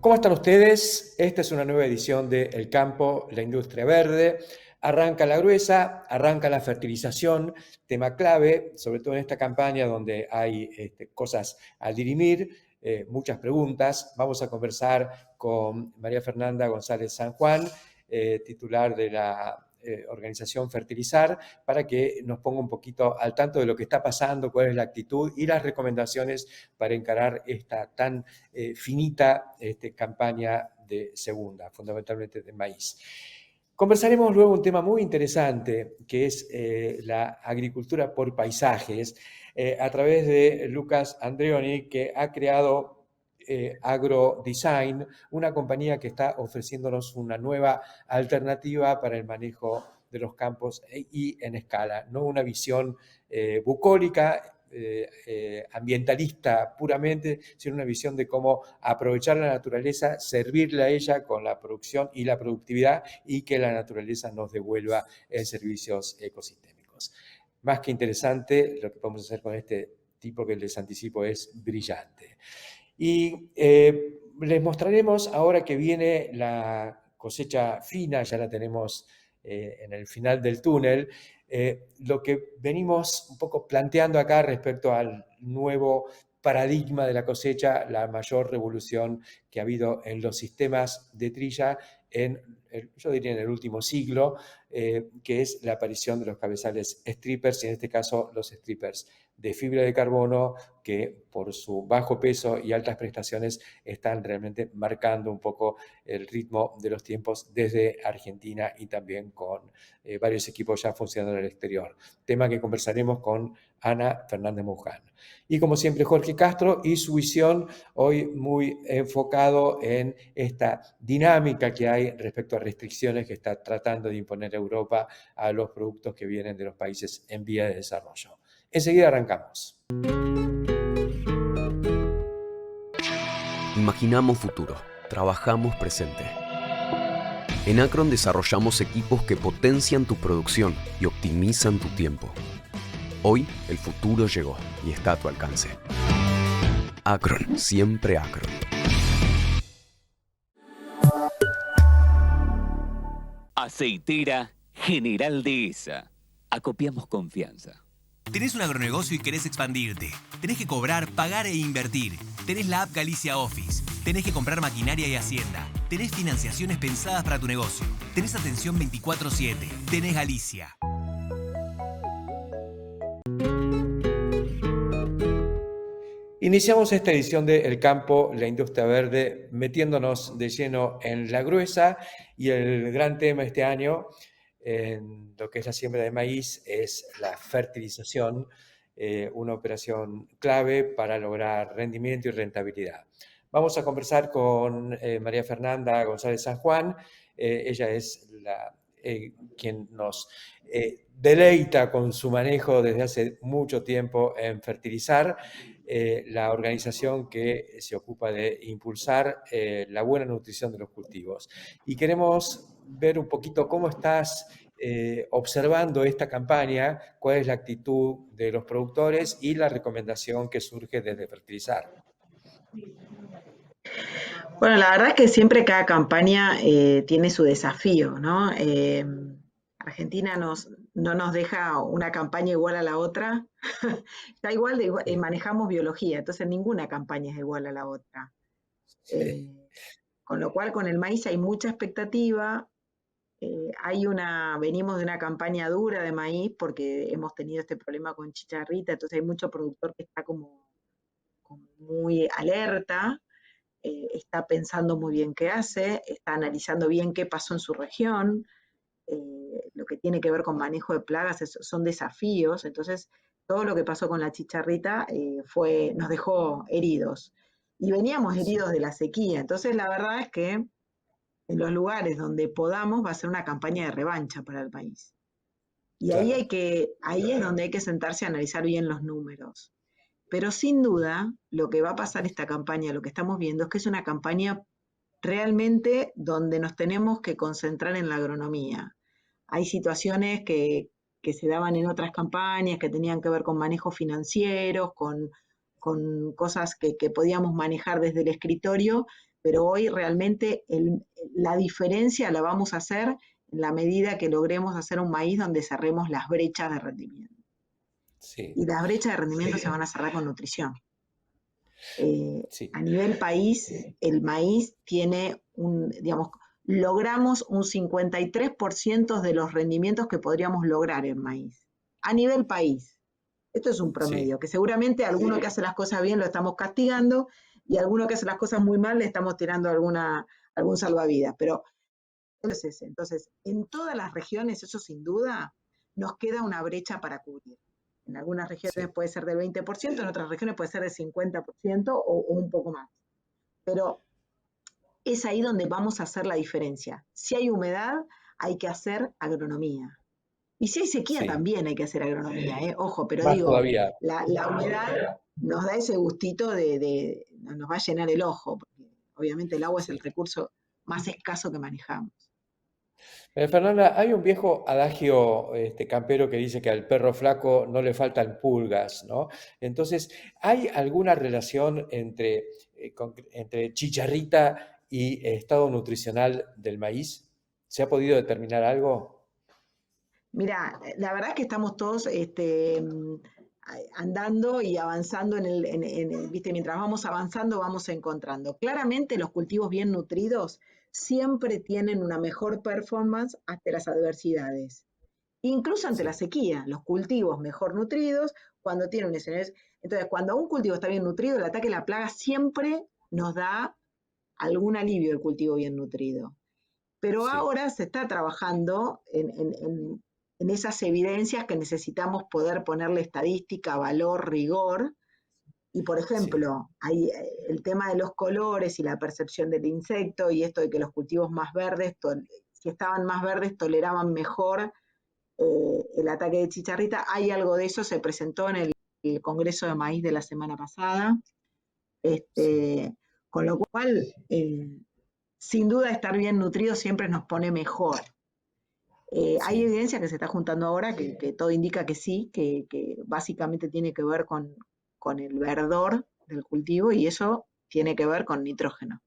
¿Cómo están ustedes? Esta es una nueva edición de El Campo, la Industria Verde. Arranca la gruesa, arranca la fertilización, tema clave, sobre todo en esta campaña donde hay cosas a dirimir, muchas preguntas. Vamos a conversar con María Fernanda González San Juan, titular de la organización Fertilizar, para que nos ponga un poquito al tanto de lo que está pasando, cuál es la actitud y las recomendaciones para encarar esta tan finita campaña de segunda, fundamentalmente de maíz. Conversaremos luego un tema muy interesante, que es la agricultura por paisajes, a través de Lucas Andreoni, que ha creado AgroDesign, una compañía que está ofreciéndonos una nueva alternativa para el manejo de los campos y en escala, no una visión bucólica, ambientalista puramente, sino una visión de cómo aprovechar la naturaleza, servirle a ella con la producción y la productividad y que la naturaleza nos devuelva en servicios ecosistémicos. Más que interesante lo que podemos hacer con este tipo que les anticipo es brillante. Y les mostraremos ahora que viene la cosecha fina, ya la tenemos en el final del túnel, lo que venimos un poco planteando acá respecto al nuevo paradigma de la cosecha, la mayor revolución que ha habido en los sistemas de trilla yo diría en el último siglo, que es la aparición de los cabezales strippers, y en este caso los strippers de fibra de carbono, que por su bajo peso y altas prestaciones están realmente marcando un poco el ritmo de los tiempos desde Argentina y también con varios equipos ya funcionando en el exterior. Tema que conversaremos con Ana Fernández Muján. Y como siempre, Jorge Castro y su visión hoy muy enfocado en esta dinámica que hay respecto a restricciones que está tratando de imponer Europa a los productos que vienen de los países en vía de desarrollo. Enseguida arrancamos. Imaginamos futuro, trabajamos presente. En Acron desarrollamos equipos que potencian tu producción y optimizan tu tiempo. Hoy el futuro llegó y está a tu alcance. Acron, siempre Acron. Aceitera General Dehesa. Acopiamos confianza. Tenés un agronegocio y querés expandirte. Tenés que cobrar, pagar e invertir. Tenés la app Galicia Office. Tenés que comprar maquinaria y hacienda. Tenés financiaciones pensadas para tu negocio. Tenés atención 24/7. Tenés Galicia. Iniciamos esta edición de El Campo, la Industria Verde, metiéndonos de lleno en la gruesa, y el gran tema este año en lo que es la siembra de maíz es la fertilización, una operación clave para lograr rendimiento y rentabilidad. Vamos a conversar con María Fernanda González San Juan. Ella es quien nos deleita con su manejo desde hace mucho tiempo en Fertilizar, la organización que se ocupa de impulsar la buena nutrición de los cultivos. Y queremos ver un poquito cómo estás observando esta campaña, cuál es la actitud de los productores y la recomendación que surge desde Fertilizar. Bueno, la verdad es que siempre cada campaña tiene su desafío, ¿no? Argentina no nos deja una campaña igual a la otra. Está manejamos biología, entonces ninguna campaña es igual a la otra. Con lo cual, con el maíz hay mucha expectativa. Venimos de una campaña dura de maíz porque hemos tenido este problema con chicharrita, entonces hay mucho productor que está como muy alerta. Está pensando muy bien qué hace, está analizando bien qué pasó en su región, lo que tiene que ver con manejo de plagas son desafíos, entonces todo lo que pasó con la chicharrita nos dejó heridos. Y veníamos Sí, heridos de la sequía. Entonces, la verdad es que en los lugares donde podamos va a ser una campaña de revancha para el país. Y claro, ahí es donde hay que sentarse a analizar bien los números. Pero sin duda, lo que va a pasar esta campaña, lo que estamos viendo, es que es una campaña realmente donde nos tenemos que concentrar en la agronomía. Hay situaciones que se daban en otras campañas que tenían que ver con manejos financieros, con cosas que podíamos manejar desde el escritorio, pero hoy realmente la diferencia la vamos a hacer en la medida que logremos hacer un maíz donde cerremos las brechas de rendimiento. sí, Y las brechas de rendimiento se van a cerrar con nutrición. sí, A nivel país, el maíz tiene digamos, logramos un 53% de los rendimientos que podríamos lograr en maíz. A nivel país. Esto es un sí. promedio, que seguramente alguno que hace las cosas bien lo estamos castigando y alguno que hace las cosas muy mal le estamos tirando algún salvavidas. Pero es ese. Entonces, en todas las regiones, eso sin duda, nos queda una brecha para cubrir. En algunas regiones Sí. puede ser del 20%, en otras regiones puede ser del 50% o un poco más. Pero es ahí donde vamos a hacer la diferencia. Si hay humedad, hay que hacer agronomía. Y si hay sequía, Sí, también hay que hacer agronomía, ¿eh? Ojo, pero más digo, todavía. la humedad nos da ese gustito nos va a llenar el ojo, porque obviamente el agua es el Sí. recurso más escaso que manejamos. Fernanda, hay un viejo adagio campero que dice que al perro flaco no le faltan pulgas, ¿no? Entonces, ¿hay alguna relación entre chicharrita y estado nutricional del maíz? ¿Se ha podido determinar algo? Mira, la verdad es que estamos todos andando y avanzando viste, mientras vamos avanzando vamos encontrando. Claramente los cultivos bien nutridos siempre tienen una mejor performance ante las adversidades, incluso ante la Sí, sequía. Los cultivos mejor nutridos, cuando tienen un escenario. Entonces, cuando un cultivo está bien nutrido, el ataque de la plaga siempre nos da algún alivio el cultivo bien nutrido. Pero sí, ahora se está trabajando en esas evidencias que necesitamos poder ponerle estadística, valor, rigor. Y por sí, ejemplo, hay el tema de los colores y la percepción del insecto y esto de que los cultivos más verdes, si estaban más verdes, toleraban mejor el ataque de chicharrita. Hay algo de eso, se presentó en el Congreso de Maíz de la semana pasada. sí, Este, con lo cual, sin duda estar bien nutrido siempre nos pone mejor. Hay sí. evidencia que se está juntando ahora que todo indica que sí, que básicamente tiene que ver con el verdor del cultivo y eso tiene que ver con nitrógeno.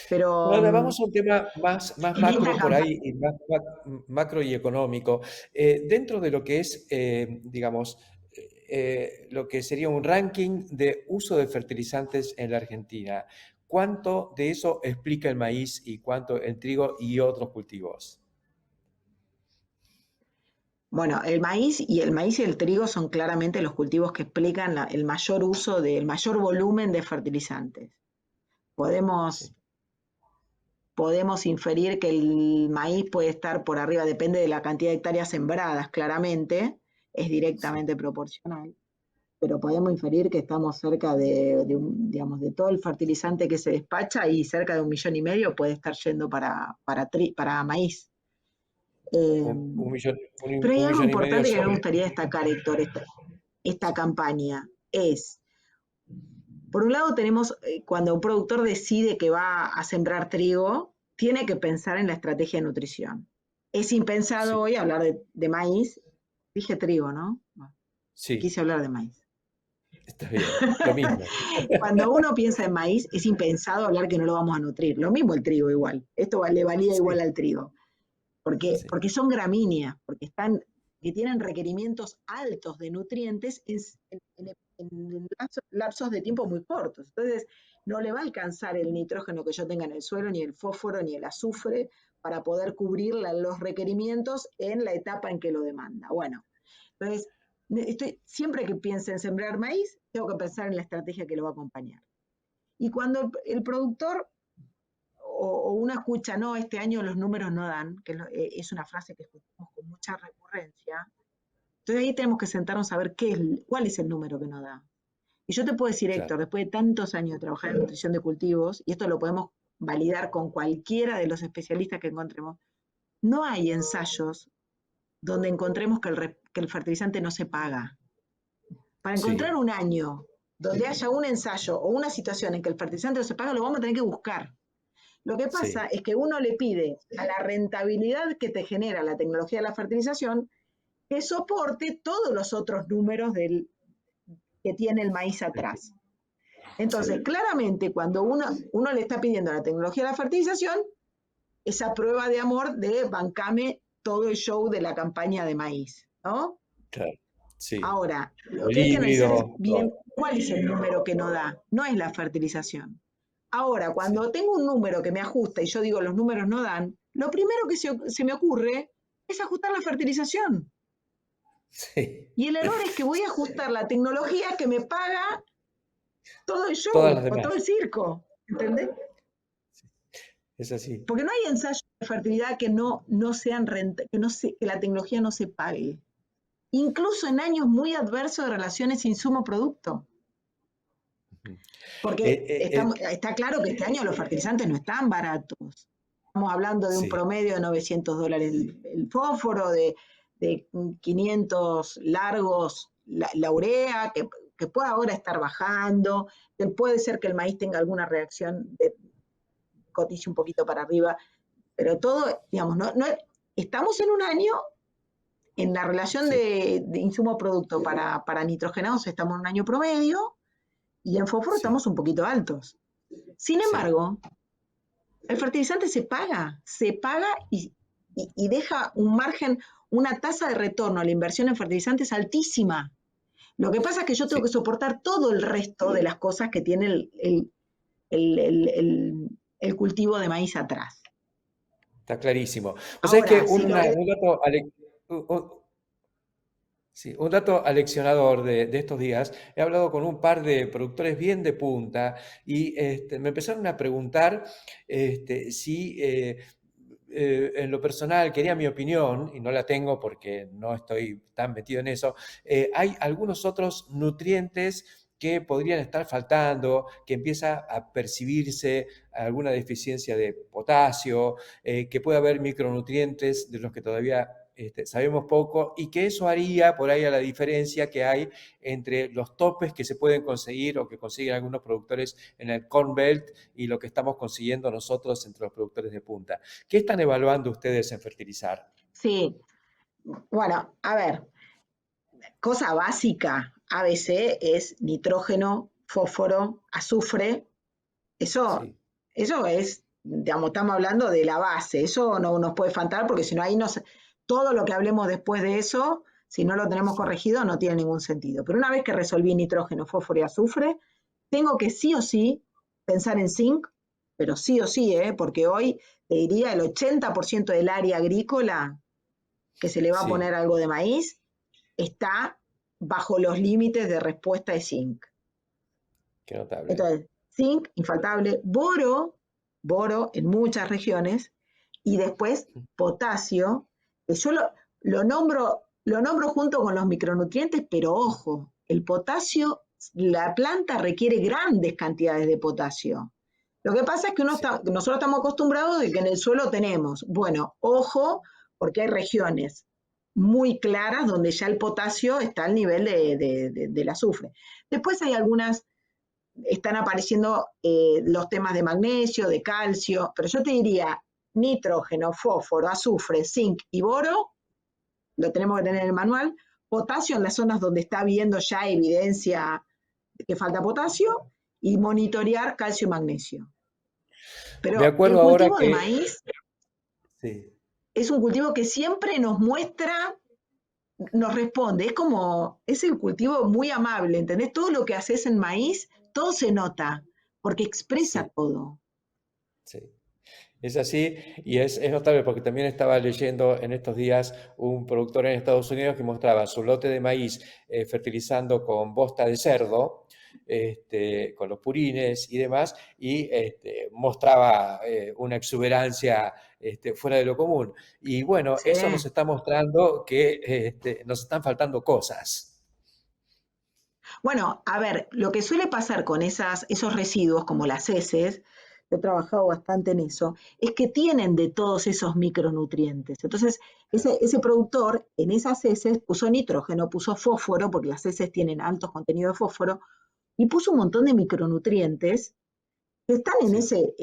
Pero Fernanda, vamos a un tema más en esta macro por campaña, ahí, y más macro y económico. Dentro de lo que es, digamos, lo que sería un ranking de uso de fertilizantes en la Argentina, ¿cuánto de eso explica el maíz y cuánto el trigo y otros cultivos? bueno, el maíz y el trigo son claramente los cultivos que explican el mayor uso el mayor volumen de fertilizantes. Sí, Podemos, podemos inferir que el maíz puede estar por arriba, depende de la cantidad de hectáreas sembradas, claramente, es sí, directamente proporcional. Pero podemos inferir que estamos cerca digamos, de todo el fertilizante que se despacha y cerca de 1,5 millones puede estar yendo para maíz. Eh, un millón, pero hay un algo millón y medio importante que me sobre. gustaría destacar, Héctor, esta Sí, campaña es, por un lado tenemos, cuando un productor decide que va a sembrar trigo, tiene que pensar en la estrategia de nutrición. Es impensado sí, hoy hablar de maíz, dije trigo, ¿no? Bueno, sí, quise hablar de maíz. está bien, lo mismo. Cuando uno piensa en maíz, es impensado hablar que no lo vamos a nutrir. Lo mismo el trigo igual. Esto le valía igual Sí, al trigo. sí, Porque son gramíneas, que tienen requerimientos altos de nutrientes en lapsos de tiempo muy cortos. Entonces, no le va a alcanzar el nitrógeno que yo tenga en el suelo, ni el fósforo, ni el azufre, para poder cubrir los requerimientos en la etapa en que lo demanda. Bueno, entonces, siempre que piense en sembrar maíz, tengo que pensar en la estrategia que lo va a acompañar. Y cuando el productor o uno escucha, no, este año los números no dan, que es una frase que escuchamos con mucha recurrencia, Entonces ahí tenemos que sentarnos a ver cuál es el número que nos da. Y yo te puedo decir, Claro. Héctor, después de tantos años de trabajar en nutrición de cultivos, y esto lo podemos validar con cualquiera de los especialistas que encontremos, no hay ensayos donde encontremos que el fertilizante no se paga. Para encontrar Sí, un año donde haya un ensayo o una situación en que el fertilizante no se paga, lo vamos a tener que buscar. Lo que pasa sí, es que uno le pide a la rentabilidad que te genera la tecnología de la fertilización que soporte todos los otros números que tiene el maíz atrás. Entonces, sí, claramente, cuando uno le está pidiendo a la tecnología de la fertilización, esa prueba de amor de bancame todo el show de la campaña de maíz, ¿no? claro, sí. Ahora, lo El que hay que analizar es híbrido, bien todo. cuál es el número que no da, no es la fertilización. Ahora, Sí, cuando tengo un número que me ajusta y yo digo los números no dan, lo primero que se me ocurre es ajustar la fertilización. sí. Y el error es que voy a ajustar la tecnología que me paga todo el Todas show las o demás. todo el circo, ¿entendés? Es así. Porque no hay ensayos de fertilidad que no sean que la tecnología no se pague. Incluso en años muy adversos de relaciones insumo-producto. Ujú. Porque está claro que este año los fertilizantes no están baratos. Estamos hablando de un Sí, promedio de $900 el fósforo, de 500 largos la urea, que puede ahora estar bajando, que puede ser que el maíz tenga alguna reacción de cotice un poquito para arriba, pero todo, digamos, estamos en un año, en la relación sí, de insumo-producto para nitrogenados estamos en un año promedio, y en fósforo sí, estamos un poquito altos. Sin sí. embargo, el fertilizante se paga y deja un margen, una tasa de retorno a la inversión en fertilizantes altísima. Lo que pasa es que yo tengo Sí, que soportar todo el resto de las cosas que tiene el cultivo de maíz atrás. está clarísimo. O sea, es que Ahora, si lo que... un dato, sí, un dato aleccionador de estos días, he hablado con un par de productores bien de punta y me empezaron a preguntar si en lo personal quería mi opinión, y no la tengo porque no estoy tan metido en eso, hay algunos otros nutrientes que podrían estar faltando, que empieza a percibirse alguna deficiencia de potasio, que puede haber micronutrientes de los que todavía sabemos poco y que eso haría por ahí a la diferencia que hay entre los topes que se pueden conseguir o que consiguen algunos productores en el Corn Belt y lo que estamos consiguiendo nosotros entre los productores de punta. ¿Qué están evaluando ustedes en fertilizar? Sí, bueno, a ver, cosa básica, ABC es nitrógeno, fósforo, azufre. Eso, Sí, eso es, digamos, estamos hablando de la base. Eso no nos puede faltar porque si no, ahí todo lo que hablemos después de eso, si no lo tenemos sí, corregido, no tiene ningún sentido. Pero una vez que resolví nitrógeno, fósforo y azufre, tengo que sí o sí pensar en zinc, pero sí o sí, porque hoy te diría el 80% del área agrícola que se le va a sí, poner algo de maíz está bajo los límites de respuesta de zinc. qué notable. Entonces, zinc, infaltable, boro en muchas regiones, y después potasio, que yo lo nombro junto con los micronutrientes, pero ojo, el potasio, la planta requiere grandes cantidades de potasio. Lo que pasa es que Sí, nosotros estamos acostumbrados de que en el suelo tenemos, bueno, ojo, porque hay regiones muy claras donde ya el potasio está al nivel del azufre. Después hay algunas están apareciendo los temas de magnesio, de calcio, pero yo te diría nitrógeno, fósforo, azufre, zinc y boro, lo tenemos que tener en el manual, potasio en las zonas donde está habiendo ya evidencia de que falta potasio y monitorear calcio y magnesio. me Pero el acuerdo ahora cultivo de que, maíz sí, es un cultivo que siempre nos muestra, nos responde, es el cultivo muy amable, ¿entendés? Todo lo que haces en maíz, todo se nota, porque expresa sí, todo. sí. Es así y es notable porque también estaba leyendo en estos días un productor en Estados Unidos que mostraba su lote de maíz fertilizando con bosta de cerdo con los purines y demás, y mostraba una exuberancia fuera de lo común. Y bueno, Sí. eso nos está mostrando que nos están faltando cosas. Bueno, a ver, lo que suele pasar con esos residuos, como las heces, he trabajado bastante en eso, es que tienen de todos esos micronutrientes. Entonces, ese productor en esas heces puso nitrógeno, puso fósforo, porque las heces tienen altos contenidos de fósforo, y puso un montón de micronutrientes que están en Sí,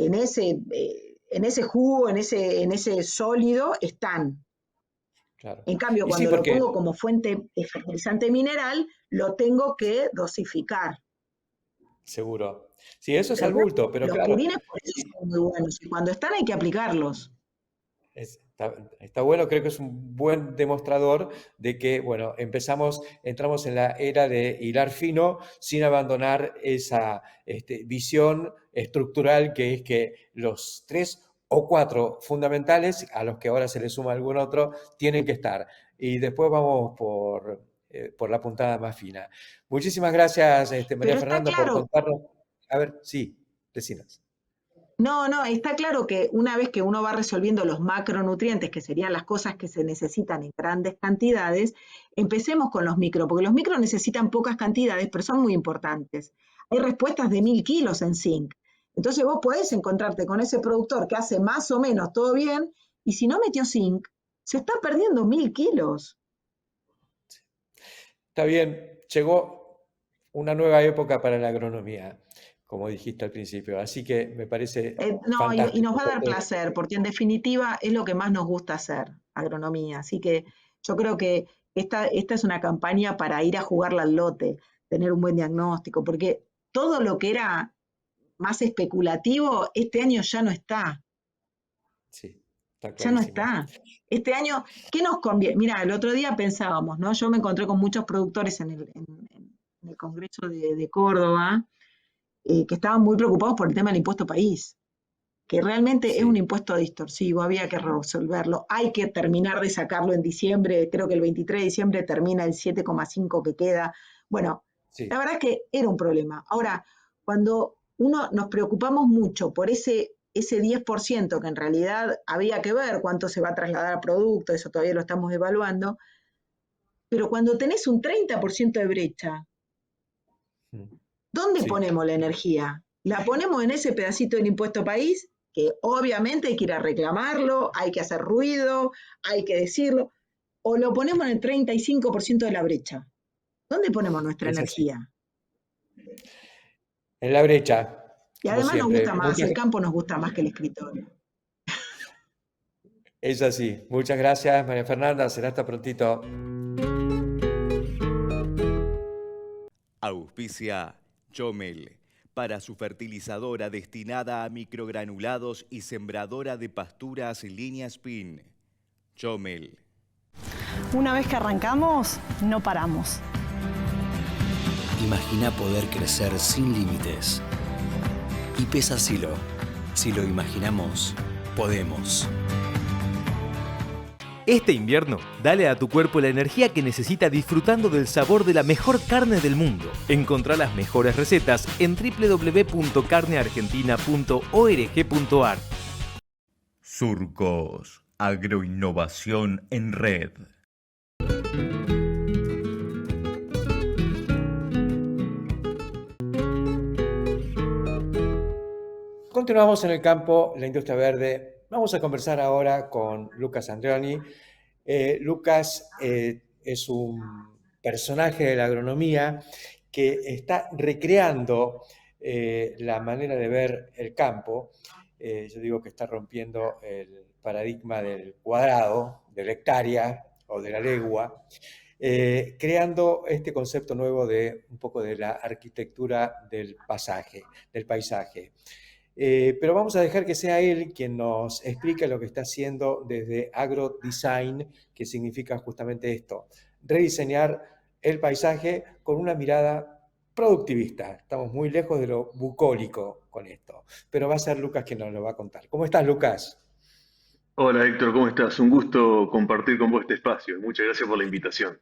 ese jugo, en ese sólido, están. claro. En cambio, Y sí, cuando lo porque pongo como fuente de fertilizante mineral, lo tengo que dosificar. seguro. Sí, eso es Pero al bulto, pero los claro, purines por eso son muy buenos. Y cuando están hay que aplicarlos. está bueno, creo que es un buen demostrador de que, bueno, entramos en la era de hilar fino sin abandonar esa visión estructural que es que los 3 o 4 fundamentales, a los que ahora se le suma algún otro, tienen que estar. Y después vamos por la puntada más fina. Muchísimas gracias, María Pero está Fernanda, por claro, contarnos. A ver, sí, decinos. no, está claro que una vez que uno va resolviendo los macronutrientes, que serían las cosas que se necesitan en grandes cantidades, empecemos con los micro, porque los micro necesitan pocas cantidades, pero son muy importantes. Hay respuestas de 1000 kilos en zinc. Entonces vos podés encontrarte con ese productor que hace más o menos todo bien, y si no metió zinc, se está perdiendo 1000 kilos. Está bien, llegó una nueva época para la agronomía, como dijiste al principio, así que me parece No, y nos fantástico. va a dar placer, porque en definitiva es lo que más nos gusta hacer, agronomía. Así que yo creo que esta es una campaña para ir a jugarla al lote, tener un buen diagnóstico, porque todo lo que era más especulativo, este año ya no está, Sí, está ya no clarísimo. está. Este año, ¿qué nos conviene? Mira, el otro día pensábamos, ¿no? Yo me encontré con muchos productores en el Congreso de Córdoba, que estaban muy preocupados por el tema del impuesto país, que realmente es un Sí, impuesto distorsivo, había que resolverlo, hay que terminar de sacarlo en diciembre, creo que el 23 de diciembre termina el 7,5 que queda. Bueno, la sí, verdad que era un problema. Ahora, cuando nos preocupamos mucho por ese 10% que en realidad había que ver cuánto se va a trasladar a producto, eso todavía lo estamos evaluando, pero cuando tenés un 30% de brecha, mm, ¿dónde sí, ponemos la energía? ¿La ponemos en ese pedacito del impuesto país? Que obviamente hay que ir a reclamarlo, hay que hacer ruido, hay que decirlo, o lo ponemos en el 35% de la brecha. ¿Dónde ponemos nuestra es así. energía? En la brecha, Y como además nos gusta siempre. más, el campo nos gusta más que el escritorio. Es así. Muchas gracias, María Fernanda. Será hasta prontito. Auspicia Chomel, para su fertilizadora destinada a microgranulados y sembradora de pasturas línea Spin. Chomel. Una vez que arrancamos, no paramos. Imagina poder crecer sin límites. Y pesa Silo. Si lo imaginamos, podemos. Este invierno, dale a tu cuerpo la energía que necesita disfrutando del sabor de la mejor carne del mundo. Encontrá las mejores recetas en www.carneargentina.org.ar. Surcos, agroinnovación en red. Continuamos en el campo, la industria verde. Vamos a conversar ahora con Lucas Andreoni. Lucas es un personaje de la agronomía que está recreando la manera de ver el campo. Yo digo que está rompiendo el paradigma del cuadrado, de la hectárea o de la legua, creando este concepto nuevo de un poco de la arquitectura del paisaje. Pero vamos a dejar que sea él quien nos explique lo que está haciendo desde agrodesign, que significa justamente esto, rediseñar el paisaje con una mirada productivista. Estamos muy lejos de lo bucólico con esto, pero va a ser Lucas quien nos lo va a contar. ¿Cómo estás, Lucas? Hola Héctor, ¿cómo estás? Un gusto compartir con vos este espacio. Muchas gracias por la invitación.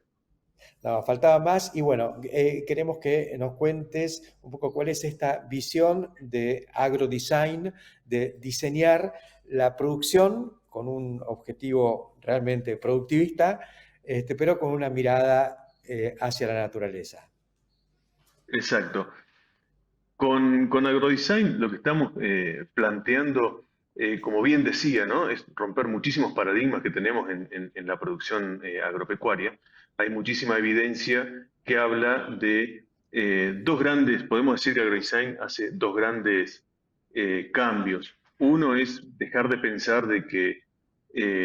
No, faltaba más y bueno, queremos que nos cuentes un poco cuál es esta visión de agrodesign, de diseñar la producción con un objetivo realmente productivista, pero con una mirada hacia la naturaleza. Exacto. Con agrodesign lo que estamos planteando, como bien decía, ¿no? Es romper muchísimos paradigmas que tenemos en la producción agropecuaria. Hay muchísima evidencia que habla de dos grandes, podemos decir que agrodesign hace dos grandes cambios. Uno es dejar de pensar de que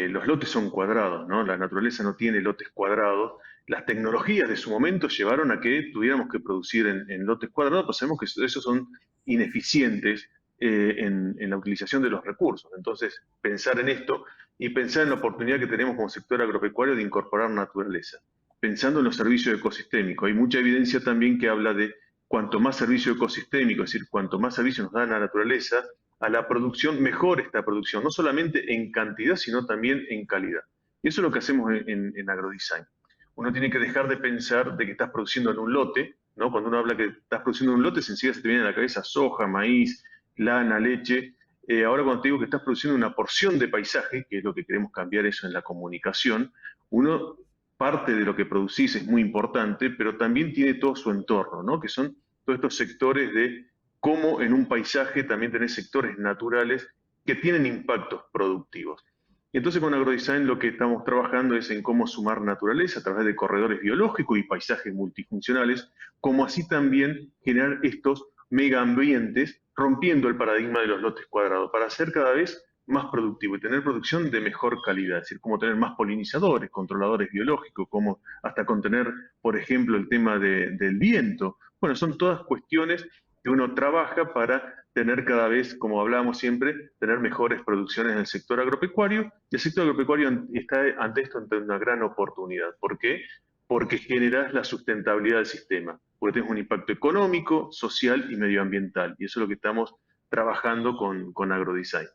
los lotes son cuadrados, ¿no? La naturaleza no tiene lotes cuadrados. Las tecnologías de su momento llevaron a que tuviéramos que producir en lotes cuadrados, pues sabemos que esos son ineficientes en la utilización de los recursos. Entonces, pensar en esto y pensar en la oportunidad que tenemos como sector agropecuario de incorporar naturaleza, pensando en los servicios ecosistémicos. Hay mucha evidencia también que habla de cuanto más servicio ecosistémico, es decir, cuanto más servicio nos da la naturaleza a la producción, mejor esta producción, no solamente en cantidad, sino también en calidad. Y eso es lo que hacemos en agrodesign. Uno tiene que dejar de pensar de que estás produciendo en un lote, ¿no? Cuando uno habla que estás produciendo en un lote, enseguida se te viene a la cabeza soja, maíz, lana, leche. Ahora cuando te digo que estás produciendo una porción de paisaje, que es lo que queremos cambiar eso en la comunicación, uno, parte de lo que producís es muy importante, pero también tiene todo su entorno, ¿no? Que son todos estos sectores de cómo en un paisaje también tenés sectores naturales que tienen impactos productivos. Y entonces con agrodesign lo que estamos trabajando es en cómo sumar naturaleza a través de corredores biológicos y paisajes multifuncionales, como así también generar estos megaambientes, rompiendo el paradigma de los lotes cuadrados, para ser cada vez más productivo y tener producción de mejor calidad, es decir, como tener más polinizadores, controladores biológicos, como hasta contener, por ejemplo, el tema del viento. Bueno, son todas cuestiones que uno trabaja para tener cada vez, como hablábamos siempre, tener mejores producciones en el sector agropecuario. Y el sector agropecuario está ante esto ante una gran oportunidad. ¿Por qué? Porque generas la sustentabilidad del sistema, porque tienes un impacto económico, social y medioambiental. Y eso es lo que estamos trabajando con agrodesign.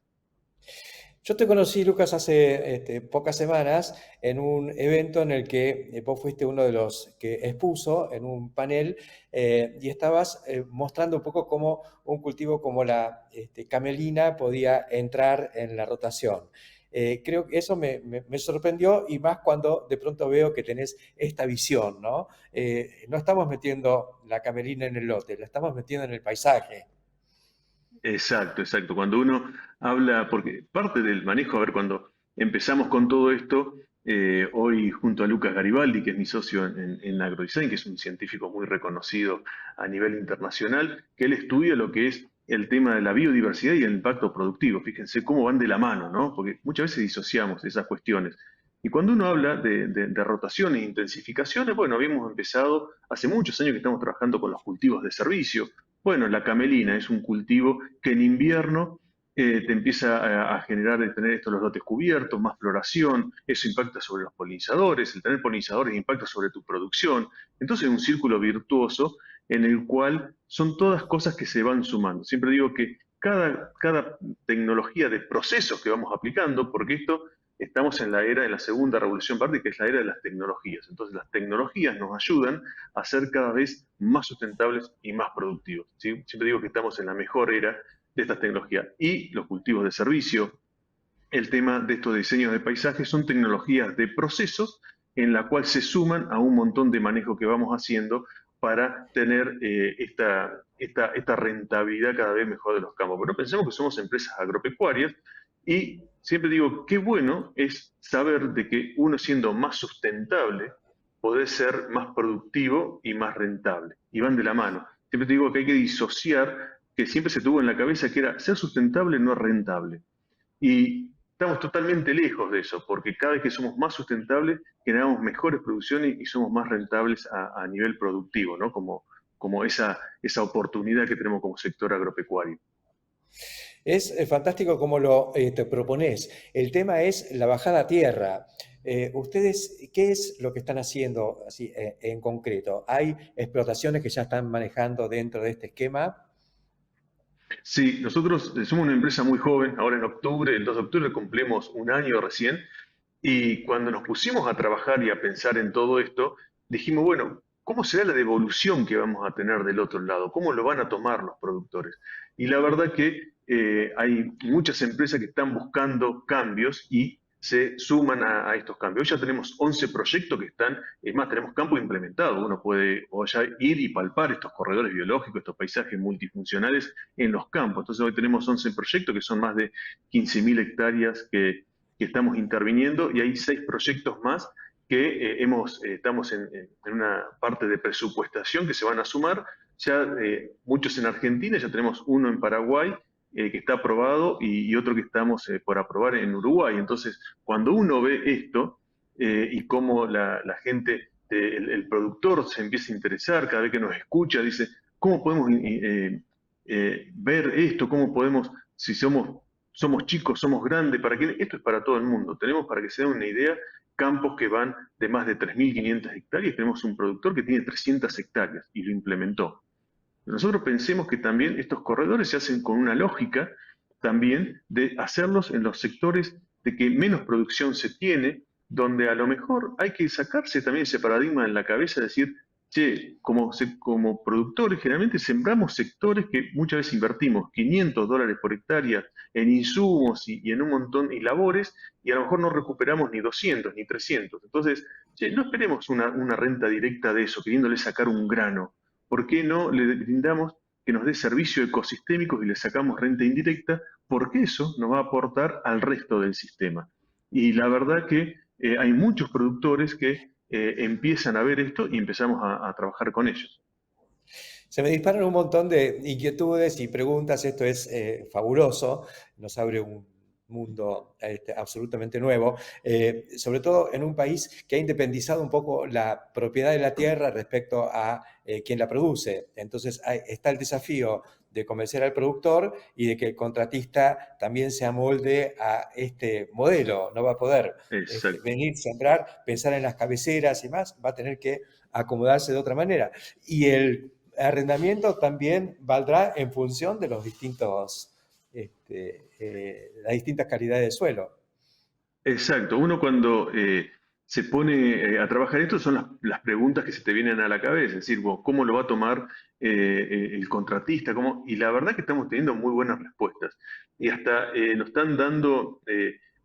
Yo te conocí, Lucas, hace pocas semanas en un evento en el que vos fuiste uno de los que expuso en un panel y estabas mostrando un poco cómo un cultivo como la camelina podía entrar en la rotación. Creo que eso me sorprendió y más cuando de pronto veo que tenés esta visión, ¿no? No estamos metiendo la camelina en el lote, la estamos metiendo en el paisaje. Exacto, exacto. Cuando uno habla, porque parte del manejo, a ver, cuando empezamos con todo esto, hoy junto a Lucas Garibaldi, que es mi socio en agrodesign, que es un científico muy reconocido a nivel internacional, que él estudia lo que es el tema de la biodiversidad y el impacto productivo. Fíjense cómo van de la mano, ¿no? Porque muchas veces disociamos esas cuestiones. Y cuando uno habla de rotaciones e intensificaciones, bueno, habíamos empezado hace muchos años que estamos trabajando con los cultivos de servicio. Bueno, la camelina es un cultivo que en invierno te empieza a generar, tener estos los lotes cubiertos, más floración, eso impacta sobre los polinizadores, el tener polinizadores impacta sobre tu producción. Entonces es un círculo virtuoso en el cual son todas cosas que se van sumando. Siempre digo que cada tecnología de procesos que vamos aplicando, porque esto estamos en la segunda revolución verde, que es la era de las tecnologías. Entonces las tecnologías nos ayudan a ser cada vez más sustentables y más productivos, ¿sí? Siempre digo que estamos en la mejor era de estas tecnologías. Y los cultivos de servicio, el tema de estos diseños de paisajes, son tecnologías de procesos en la cual se suman a un montón de manejo que vamos haciendo para tener esta rentabilidad cada vez mejor de los campos. Pero pensemos que somos empresas agropecuarias y siempre digo, qué bueno es saber de que uno siendo más sustentable puede ser más productivo y más rentable. Y van de la mano. Siempre te digo que hay que disociar, que siempre se tuvo en la cabeza que era ser sustentable no es rentable. Y estamos totalmente lejos de eso, porque cada vez que somos más sustentables, generamos mejores producciones y somos más rentables a nivel productivo, ¿no? Como esa oportunidad que tenemos como sector agropecuario. Es fantástico como lo te propones. El tema es la bajada a tierra. ¿Ustedes qué es lo que están haciendo así, en concreto? ¿Hay explotaciones que ya están manejando dentro de este esquema? Sí, nosotros somos una empresa muy joven, ahora en octubre, el 2 de octubre cumplimos un año recién, y cuando nos pusimos a trabajar y a pensar en todo esto, dijimos, bueno, ¿cómo será la devolución que vamos a tener del otro lado? ¿Cómo lo van a tomar los productores? Y la verdad que hay muchas empresas que están buscando cambios y se suman a estos cambios. Hoy ya tenemos 11 proyectos que están, es más, tenemos campo implementado. Uno puede ya ir y palpar estos corredores biológicos, estos paisajes multifuncionales en los campos. Entonces hoy tenemos 11 proyectos que son más de 15.000 hectáreas que estamos interviniendo, y hay 6 proyectos más que estamos en una parte de presupuestación que se van a sumar. Ya muchos en Argentina, ya tenemos uno en Paraguay, que está aprobado, y otro que estamos por aprobar en Uruguay. Entonces, cuando uno ve esto y cómo la gente, el productor se empieza a interesar, cada vez que nos escucha, dice, ¿cómo podemos ver esto? ¿Cómo podemos, si somos chicos, somos grandes? ¿Para qué? Esto es para todo el mundo. Tenemos, para que se den una idea, campos que van de más de 3.500 hectáreas. Tenemos un productor que tiene 300 hectáreas y lo implementó. Nosotros pensemos que también estos corredores se hacen con una lógica también de hacerlos en los sectores de que menos producción se tiene, donde a lo mejor hay que sacarse también ese paradigma en la cabeza, de decir, che, como productores generalmente sembramos sectores que muchas veces invertimos $500 por hectárea en insumos y en un montón y labores, y a lo mejor no recuperamos ni 200 ni 300. Entonces, che, no esperemos una renta directa de eso, queriéndole sacar un grano. ¿Por qué no le brindamos que nos dé servicio ecosistémico y le sacamos renta indirecta? Porque eso nos va a aportar al resto del sistema. Y la verdad que hay muchos productores que empiezan a ver esto y empezamos a trabajar con ellos. Se me disparan un montón de inquietudes y preguntas. Esto es fabuloso, nos abre un mundo absolutamente nuevo, sobre todo en un país que ha independizado un poco la propiedad de la tierra respecto a quien la produce. Entonces está el desafío de convencer al productor y de que el contratista también se amolde a este modelo. No va a poder venir, sembrar, pensar en las cabeceras y más, va a tener que acomodarse de otra manera. Y el arrendamiento también valdrá en función de los distintos las distintas calidades de suelo. Exacto. Uno cuando se pone a trabajar esto, son las preguntas que se te vienen a la cabeza. Es decir, ¿cómo lo va a tomar el contratista? Y la verdad que estamos teniendo muy buenas respuestas. Y hasta nos están dando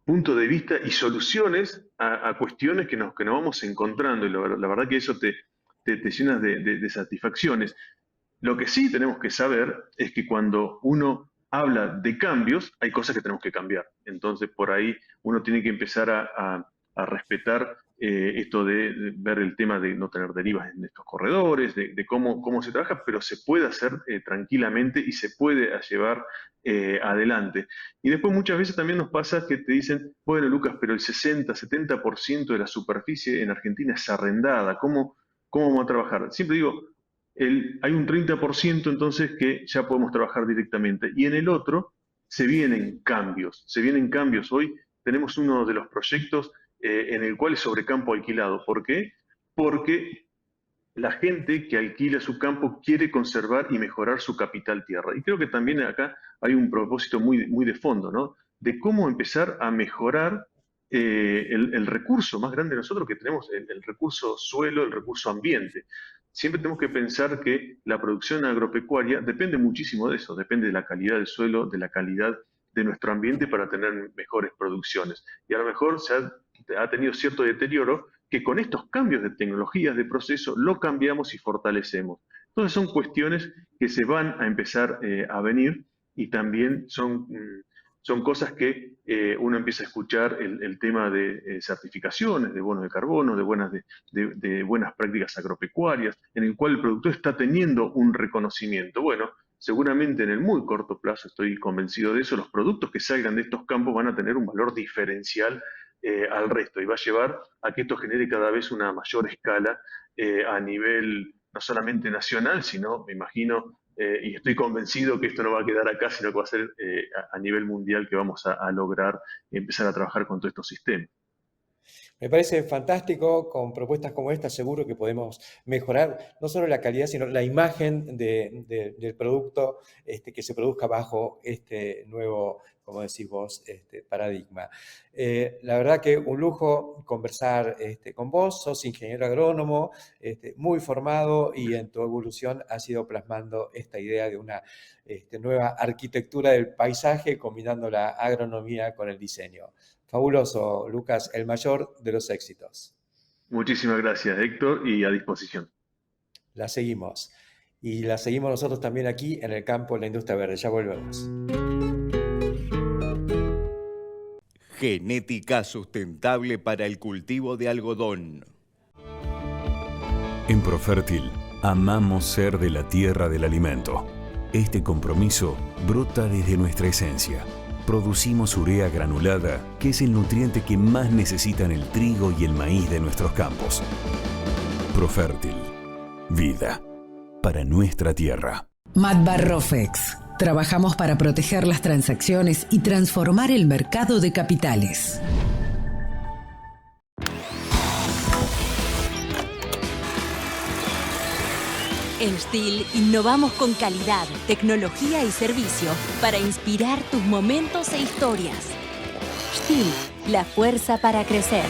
puntos de vista y soluciones a cuestiones que nos vamos encontrando. Y la verdad que eso te llena de satisfacciones. Lo que sí tenemos que saber es que cuando uno habla de cambios, hay cosas que tenemos que cambiar. Entonces, por ahí uno tiene que empezar a respetar esto de ver el tema de no tener derivas en estos corredores, de cómo se trabaja, pero se puede hacer tranquilamente y se puede llevar adelante. Y después muchas veces también nos pasa que te dicen, bueno, Lucas, pero el 60-70% de la superficie en Argentina es arrendada. ¿Cómo vamos a trabajar? Siempre digo, hay un 30% entonces que ya podemos trabajar directamente, y en el otro se vienen cambios. Hoy tenemos uno de los proyectos en el cual es sobre campo alquilado. ¿Por qué? Porque la gente que alquila su campo quiere conservar y mejorar su capital tierra. Y creo que también acá hay un propósito muy, muy de fondo, ¿no? De cómo empezar a mejorar el recurso más grande de nosotros que tenemos, el recurso suelo, el recurso ambiente. Siempre tenemos que pensar que la producción agropecuaria depende muchísimo de eso, depende de la calidad del suelo, de la calidad de nuestro ambiente para tener mejores producciones. Y a lo mejor se ha tenido cierto deterioro que con estos cambios de tecnologías, de proceso, lo cambiamos y fortalecemos. Entonces son cuestiones que se van a empezar a venir, y también son cosas que uno empieza a escuchar el tema de certificaciones, de bonos de carbono, de buenas prácticas agropecuarias, en el cual el productor está teniendo un reconocimiento. Bueno, seguramente en el muy corto plazo, estoy convencido de eso, los productos que salgan de estos campos van a tener un valor diferencial al resto, y va a llevar a que esto genere cada vez una mayor escala a nivel no solamente nacional, sino, me imagino, y estoy convencido que esto no va a quedar acá, sino que va a ser a nivel mundial, que vamos a lograr empezar a trabajar con todos estos sistemas. Me parece fantástico, con propuestas como esta seguro que podemos mejorar no solo la calidad, sino la imagen del producto que se produzca bajo este nuevo, como decís vos, paradigma. La verdad que un lujo conversar con vos, sos ingeniero agrónomo, muy formado y en tu evolución has ido plasmando esta idea de una nueva arquitectura del paisaje combinando la agronomía con el diseño. Fabuloso, Lucas, el mayor de los éxitos. Muchísimas gracias, Héctor, y a disposición. La seguimos. Y la seguimos nosotros también aquí en el campo de la industria verde. Ya volvemos. Genética sustentable para el cultivo de algodón. En Profértil, amamos ser de la tierra del alimento. Este compromiso brota desde nuestra esencia. Producimos urea granulada, que es el nutriente que más necesitan el trigo y el maíz de nuestros campos. Profértil. Vida para nuestra tierra. Matbarrofex. Trabajamos para proteger las transacciones y transformar el mercado de capitales. En STIHL innovamos con calidad, tecnología y servicio para inspirar tus momentos e historias. STIHL, la fuerza para crecer.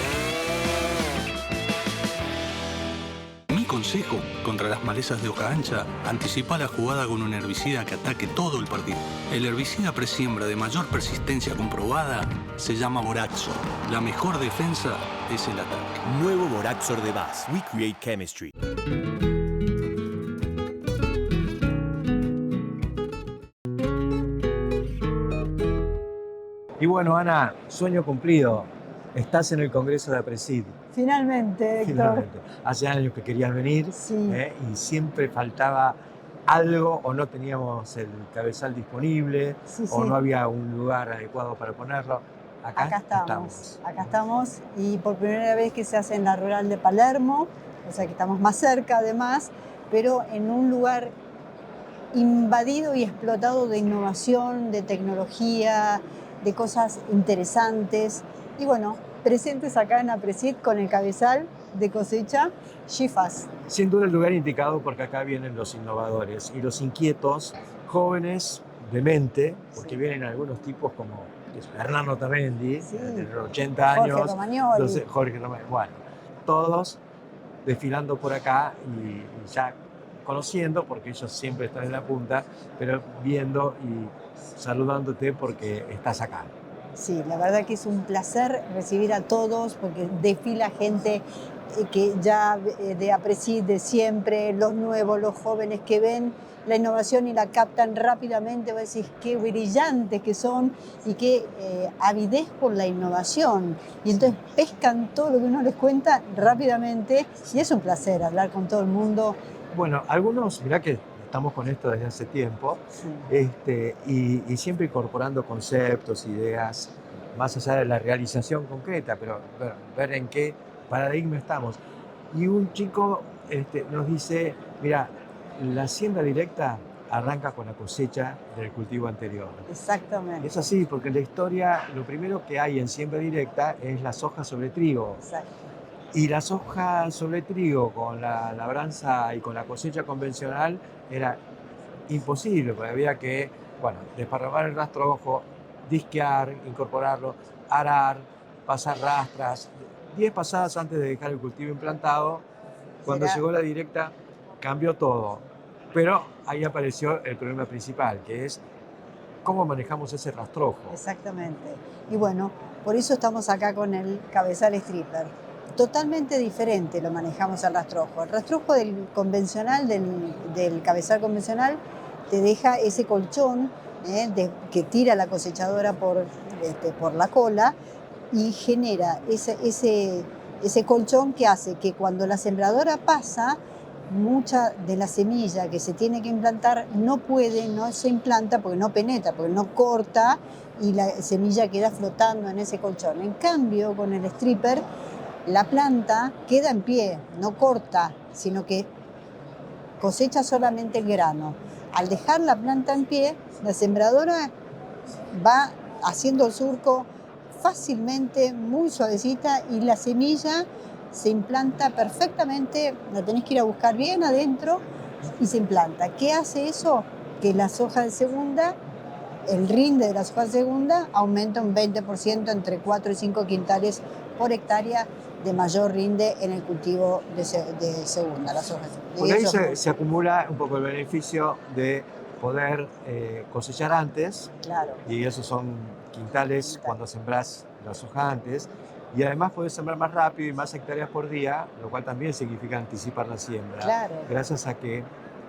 Mi consejo contra las malezas de hoja ancha: anticipa la jugada con un herbicida que ataque todo el partido. El herbicida presiembra de mayor persistencia comprobada se llama Boraxor. La mejor defensa es el ataque. Nuevo Boraxor de Bass. We create chemistry. Y bueno, Ana, sueño cumplido. Estás en el Congreso de APRESID. Finalmente, Héctor. Finalmente. Hace años que querías venir, y siempre faltaba algo, o no teníamos el cabezal disponible, o no había un lugar adecuado para ponerlo. Acá estamos. Acá estamos, y por primera vez que se hace en la Rural de Palermo, o sea que estamos más cerca además, pero en un lugar invadido y explotado de innovación, de tecnología, de cosas interesantes. Y bueno, presentes acá en APRESID con el cabezal de cosecha GIFAS. Sin duda el lugar indicado, porque acá vienen los innovadores y los inquietos, jóvenes de mente, porque vienen algunos tipos como Hernán Tamendi, de 80 años, Jorge Romagnoli. Jorge Romagnoli. Bueno, todos desfilando por acá y ya conociendo, porque ellos siempre están en la punta, pero viendo y saludándote porque estás acá. Sí, la verdad que es un placer recibir a todos, porque desfila gente que ya de APRESID de siempre, los nuevos, los jóvenes que ven la innovación y la captan rápidamente. Vos decís qué brillantes que son y qué avidez por la innovación. Y entonces pescan todo lo que uno les cuenta rápidamente, y es un placer hablar con todo el mundo. Bueno, algunos, mirá que estamos con esto desde hace tiempo, y siempre incorporando conceptos, ideas, más allá de la realización concreta, pero ver en qué paradigma estamos. Y un chico nos dice, mira, la siembra directa arranca con la cosecha del cultivo anterior. Exactamente. Es así, porque en la historia lo primero que hay en siembra directa es la soja sobre trigo. Exacto. Y la soja sobre trigo con la labranza y con la cosecha convencional era imposible, porque había que, desparramar el rastrojo, disquear, incorporarlo, arar, pasar rastras. 10 pasadas antes de dejar el cultivo implantado. Cuando llegó la directa, cambió todo. Pero ahí apareció el problema principal, que es cómo manejamos ese rastrojo. Exactamente. Y bueno, por eso estamos acá con el cabezal stripper. Totalmente diferente lo manejamos al rastrojo. El rastrojo del convencional, del cabezal convencional, te deja ese colchón que tira la cosechadora por la cola y genera ese colchón que hace que cuando la sembradora pasa, mucha de la semilla que se tiene que implantar no se implanta porque no penetra, porque no corta, y la semilla queda flotando en ese colchón. En cambio, con el stripper, la planta queda en pie, no corta, sino que cosecha solamente el grano. Al dejar la planta en pie, la sembradora va haciendo el surco fácilmente, muy suavecita, y la semilla se implanta perfectamente, la tenés que ir a buscar bien adentro y se implanta. ¿Qué hace eso? Que la soja de segunda, el rinde de la soja de segunda aumenta un 20%, entre 4 y 5 quintales por hectárea de mayor rinde en el cultivo de segunda, la soja de segunda. Porque ahí se acumula un poco el beneficio de poder cosechar antes, claro, y esos son quintales cuando sembrás la soja antes, y además podés sembrar más rápido y más hectáreas por día, lo cual también significa anticipar la siembra, claro, gracias a que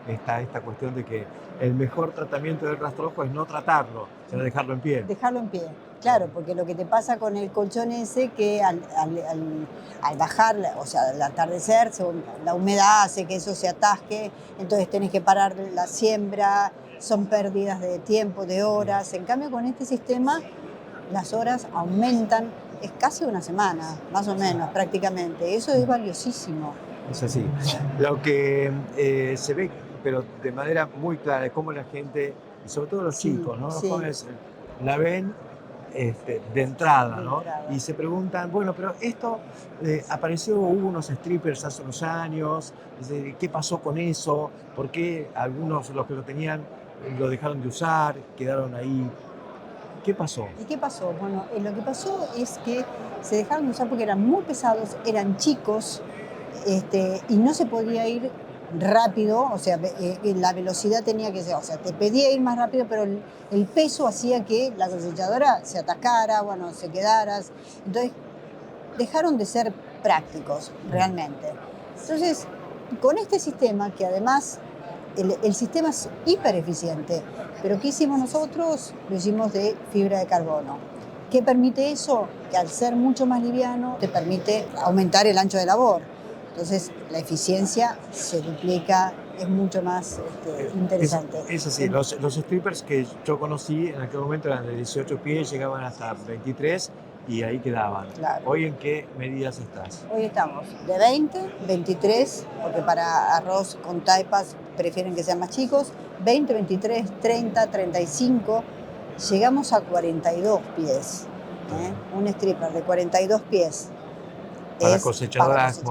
está esta cuestión de que el mejor tratamiento del rastrojo es no tratarlo, sino dejarlo en pie. Dejarlo en pie, claro, porque lo que te pasa con el colchón ese, que al bajar, o sea, al atardecer, la humedad hace que eso se atasque, entonces tenés que parar la siembra, son pérdidas de tiempo, de horas. En cambio, con este sistema, las horas aumentan, es casi una semana, más o menos, prácticamente. Eso es valiosísimo. Es así. Lo que se ve, pero de manera muy clara, es cómo la gente, y sobre todo los chicos, ¿no? Los jóvenes la ven de entrada, ¿no? Y se preguntan, bueno, pero esto hubo unos strippers hace unos años, ¿qué pasó con eso? ¿Por qué algunos, los que lo tenían, lo dejaron de usar, quedaron ahí? ¿Qué pasó? ¿Y qué pasó? Bueno, lo que pasó es que se dejaron de usar porque eran muy pesados, eran chicos, y no se podía ir rápido, o sea, la velocidad tenía que ser, o sea, te pedía ir más rápido, pero el peso hacía que la cosechadora se atascara, bueno, se quedara. Entonces, dejaron de ser prácticos, realmente. Entonces, con este sistema, que además, el sistema es hiper eficiente, pero ¿qué hicimos nosotros? Lo hicimos de fibra de carbono. ¿Qué permite eso? Que al ser mucho más liviano, te permite aumentar el ancho de labor. Entonces, la eficiencia se duplica, es mucho más interesante. Es así, los strippers que yo conocí en aquel momento eran de 18 pies, llegaban hasta 23 y ahí quedaban. Claro. ¿Hoy en qué medidas estás? Hoy estamos de 20, 23, porque para arroz con taipas prefieren que sean más chicos, 20, 23, 30, 35, llegamos a 42 pies. Un stripper de 42 pies. Para cosechadoras